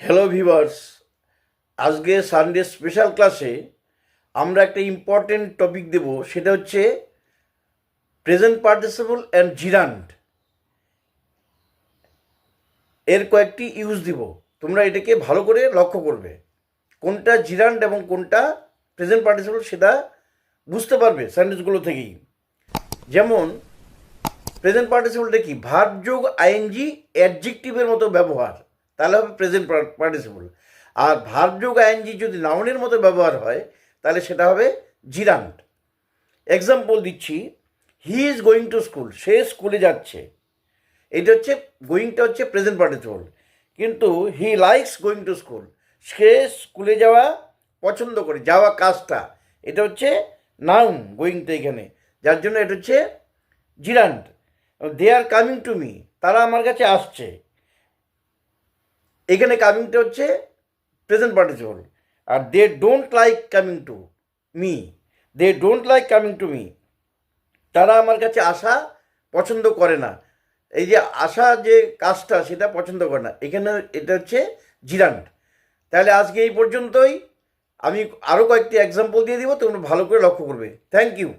Hello viewers, আজকে Sunday special ক্লাসে আমরা একটা ইম্পর্টেন্ট টপিক দেব, সেটা হচ্ছে প্রেজেন্ট পার্টিসিপল অ্যান্ড জিরান্ড এর কয়েকটি ইউজ দিব। তোমরা এটাকে ভালো করে লক্ষ্য করবে, কোনটা জিরান্ড এবং কোনটা প্রেজেন্ট পার্টিসিপল সেটা বুঝতে পারবে সেন্টেন্সগুলো থেকেই। যেমন প্রেজেন্ট পার্টিসিপলটা কি, ভার্ব যোগ আইএনজি অ্যাডজেক্টিভের মতো ব্যবহার, তাহলে হবে প্রেজেন্ট পার্টিসিপল। আর ভার্ব যোগ আইএনজি যদি নাউনের মতো ব্যবহার হয় তাহলে সেটা হবে জিরান্ড। এক্সাম্পল দিচ্ছি, he is going to school, সে স্কুলে যাচ্ছে। এটা হচ্ছে গোয়িংটা হচ্ছে প্রেজেন্ট পার্টিসিপল, কিন্তু he likes going to school, সে স্কুলে যাওয়া পছন্দ করে, যাওয়া কাজটা, এটা হচ্ছে নাউন গোয়িংটা এখানে, যার জন্য এটা হচ্ছে gerund. They are coming to me, তারা আমার কাছে আসছে, এখানে কামিংটা হচ্ছে প্রেজেন্ট পার্টিসিপল। আর they don't like coming to me, they don't like coming to me, তারা আমার কাছে আসা পছন্দ করে না। এই যে আসা যে কাজটা সেটা পছন্দ করে না, এখানে এটা হচ্ছে জিরান্ড। তাহলে আজকে এই পর্যন্তই। আমি আরও কয়েকটি এক্সাম্পল দিয়ে দিব, তোমরা ভালো করে লক্ষ্য করবে। Thank you.